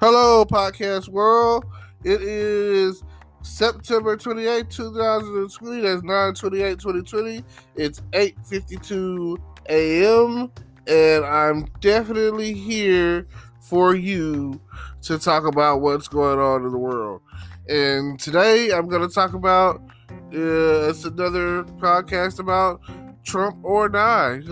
Hello, podcast world. It is September 28th, 2020. That's 9/28/2020. It's 8:52 a.m. And I'm definitely here for you to talk about what's going on in the world. And today I'm going to talk about it's another podcast about Trump or die.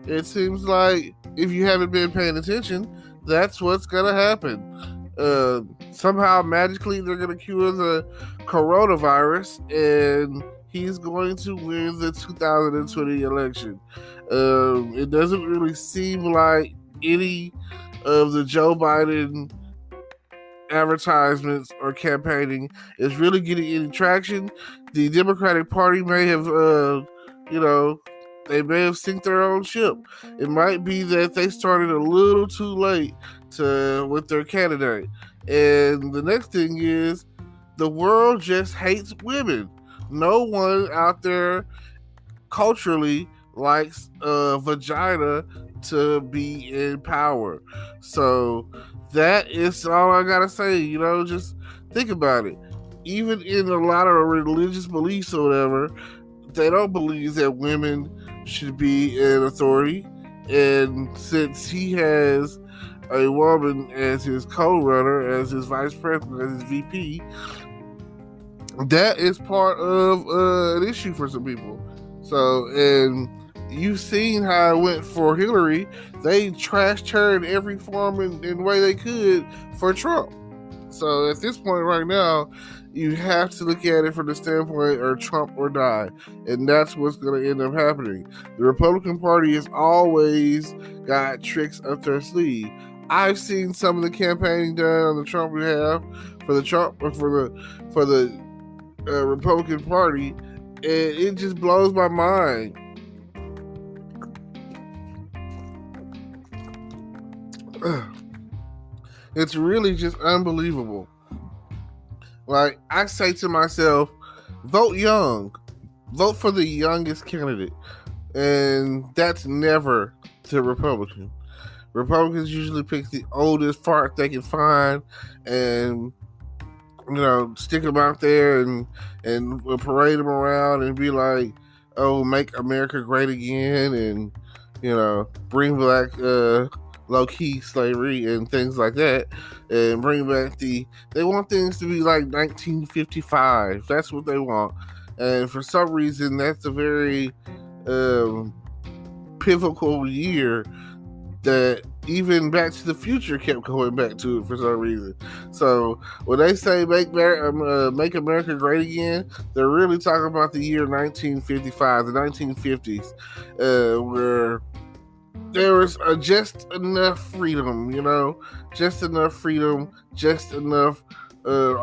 It seems like if you haven't been paying attention, that's what's gonna happen. Somehow, magically, they're gonna cure the coronavirus, and he's going to win the 2020 election. It doesn't really seem like any of the Joe Biden advertisements or campaigning is really getting any traction. The Democratic Party may have, they may have sunk their own ship. It might be that they started a little too late with their candidate. And the next thing is, the world just hates women. No one out there culturally likes a vagina to be in power. So that is all I gotta say. Just think about it. Even in a lot of religious beliefs or whatever, they don't believe that women should be in authority. And since he has a woman as his co-runner, as his vice president, as his VP, that is part of an issue for some people. So, and you've seen how it went for Hillary. They trashed her in every form and way they could for Trump. So at this point right now, you have to look at it from the standpoint of Trump or die. And that's what's going to end up happening. The Republican Party has always got tricks up their sleeve. I've seen some of the campaigning done on the Trump behalf for the Republican Party, and it just blows my mind. It's really just unbelievable. Like, I say to myself, vote young. Vote for the youngest candidate. And that's never the Republican. Republicans usually pick the oldest fart they can find and, stick them out there and parade them around and be like, oh, make America great again, and, bring back low-key slavery and things like that, and bring back they want things to be like 1955. That's what they want. And for some reason, that's a very pivotal year that even Back to the Future kept going back to it for some reason. So when they say make America great again, they're really talking about the year 1955, the 1950s, where there was just enough freedom, just enough freedom, just enough for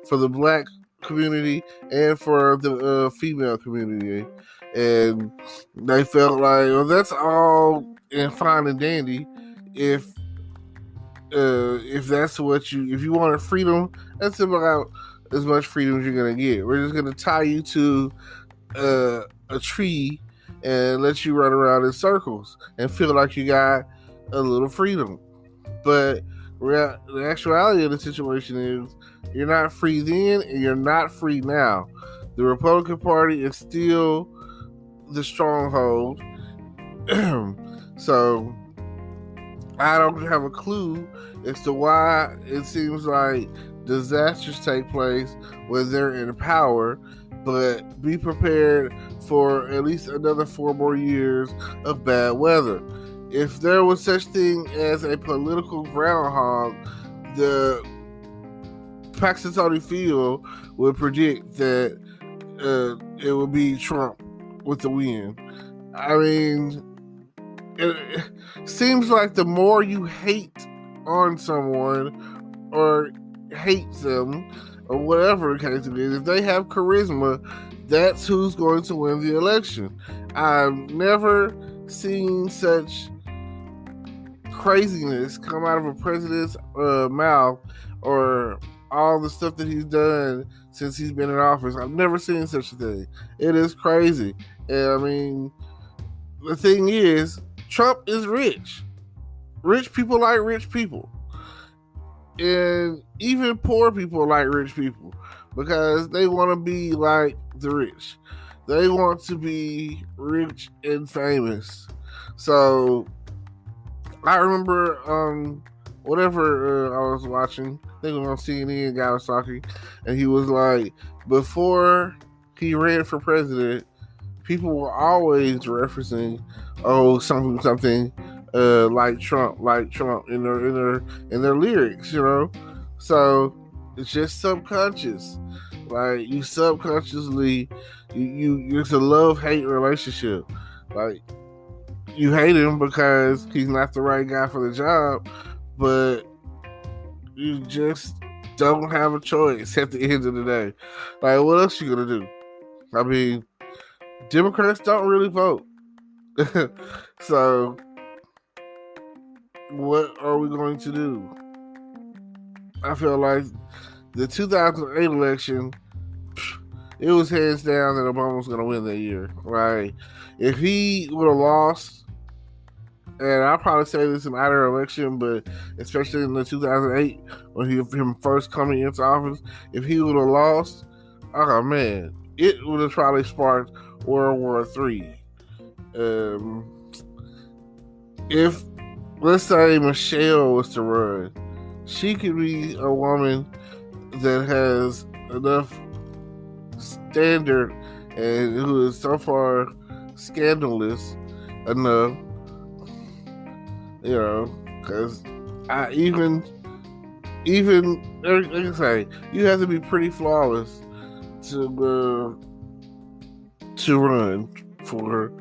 the black community and for the female community. And they felt like, well, that's all fine and dandy if that's what if you wanted freedom, that's about as much freedom as you're gonna get. We're just gonna tie you to a tree and let you run around in circles and feel like you got a little freedom. But the actuality of the situation is, you're not free then and you're not free now. The Republican Party is still the stronghold. So I don't have a clue as to why it seems like disasters take place when they're in power, but be prepared for at least another 4 more years of bad weather. If there was such thing as a political groundhog, the Paxton Field would predict that it would be Trump with the win. I mean, it seems like the more you hate on someone or hate them or whatever the case it is, if they have charisma, that's who's going to win the election. I've never seen such craziness come out of a president's mouth, or all the stuff that he's done since he's been in office. I've never seen such a thing. It is crazy. And I mean, the thing is, Trump is rich. Rich people like rich people. And even poor people like rich people because they want to be like the rich. They want to be rich and famous. So I remember whatever I was watching, I think it was on CNN, guy was talking, and he was like, before he ran for president, people were always referencing, oh, something like Trump in their lyrics, you know. So it's just subconscious. Like you subconsciously, it's a love-hate relationship. Like you hate him because he's not the right guy for the job, but you just don't have a choice at the end of the day. Like what else you gonna do? I mean, Democrats don't really vote. So what are we going to do? I feel like the 2008 election, it was hands down that Obama was going to win that year, right? If he would have lost, and I'll probably say this in either election, but especially in the 2008, when him first coming into office, if he would have lost, oh man, it would have probably sparked World War III. If, let's say, Michelle was to run, she could be a woman that has enough standard and who is so far scandalous enough, you know, because I even like I say, you have to be pretty flawless to run for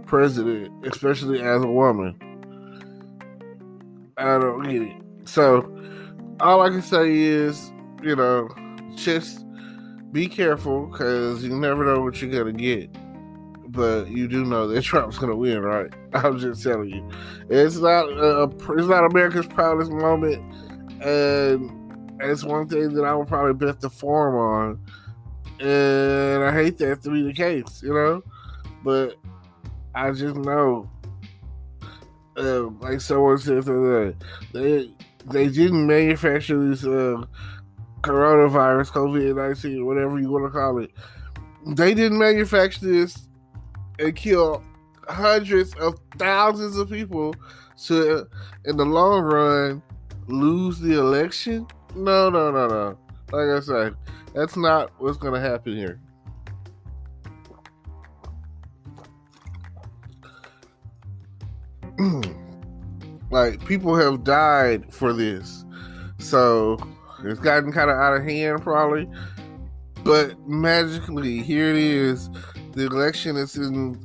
president, especially as a woman. I don't get it. So all I can say is, you know, just be careful because you never know what you're gonna get. But you do know that Trump's gonna win, right? I'm just telling you, it's not America's proudest moment, and it's one thing that I would probably bet the farm on. And I hate that to be the case, you know, but I just know, like someone said the other day, they didn't manufacture this coronavirus, COVID-19, whatever you want to call it. They didn't manufacture this and kill hundreds of thousands of people to, in the long run, lose the election. No. Like I said, that's not what's going to happen here. Like, people have died for this. So, it's gotten kind of out of hand, probably. But magically, here it is. The election is in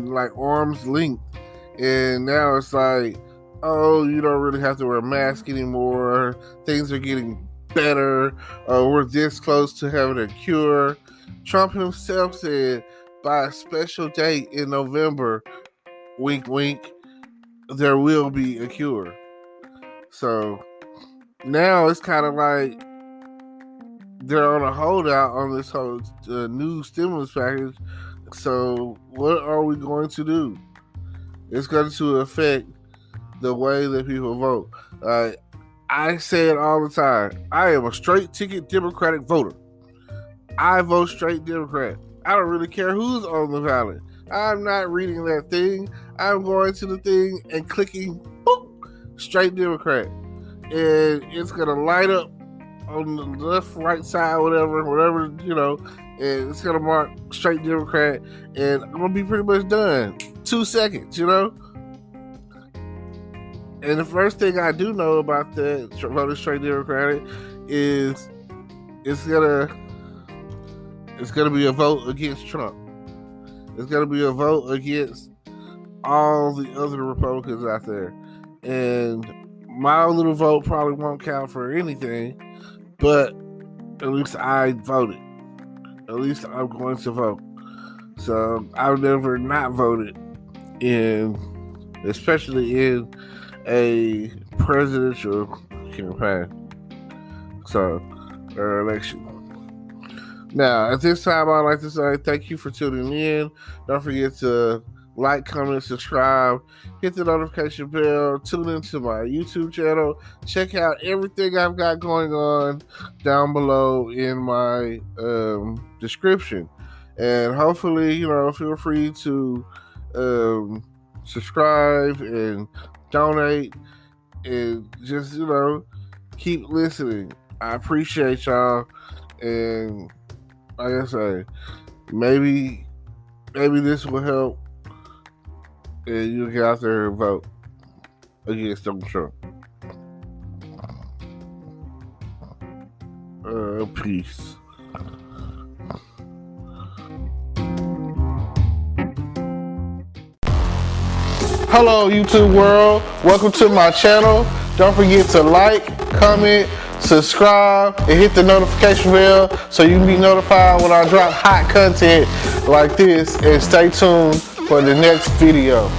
like arm's length. And now it's like, oh, you don't really have to wear a mask anymore. Things are getting better. We're this close to having a cure. Trump himself said by a special date in November, wink, wink, there will be a cure. So now it's kind of like they're on a holdout on this whole new stimulus package. So what are we going to do? It's going to affect the way that people vote. I say it all the time. I am a straight ticket Democratic voter. I vote straight Democrat. I don't really care who's on the ballot. I'm not reading that thing. I'm going to the thing and clicking boop, straight Democrat. And it's going to light up on the left, right side, whatever, you know, and it's going to mark straight Democrat. And I'm going to be pretty much done. 2 seconds, you know? And the first thing I do know about that voting straight Democratic is it's gonna be a vote against Trump. It's gonna be a vote against all the other Republicans out there. And my little vote probably won't count for anything, but at least I voted. At least I'm going to vote. So I've never not voted especially in a presidential campaign, or election. Now, at this time, I'd like to say thank you for tuning in. Don't forget to like, comment, subscribe, hit the notification bell, tune into my YouTube channel, check out everything I've got going on down below in my description. And hopefully, feel free to subscribe and donate and just, keep listening. I appreciate y'all. And like I say, maybe this will help and you get out there and vote against Donald Trump. Peace. Hello, YouTube world. Welcome to my channel. Don't forget to like, comment, subscribe, and hit the notification bell so you can be notified when I drop hot content like this. And stay tuned for the next video.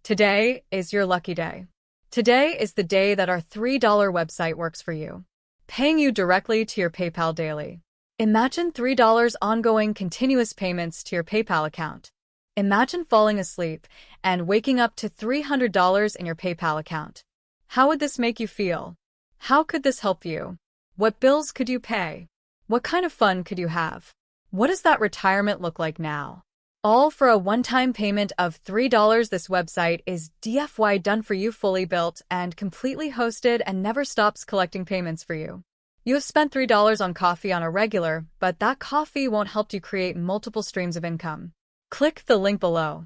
Today is your lucky day. Today is the day that our $3 website works for you, paying you directly to your PayPal daily. Imagine $3 ongoing continuous payments to your PayPal account. Imagine falling asleep and waking up to $300 in your PayPal account. How would this make you feel? How could this help you? What bills could you pay? What kind of fun could you have? What does that retirement look like now? All for a one-time payment of $3. This website is DFY done for you, fully built and completely hosted, and never stops collecting payments for you. You have spent $3 on coffee on a regular, but that coffee won't help you create multiple streams of income. Click the link below.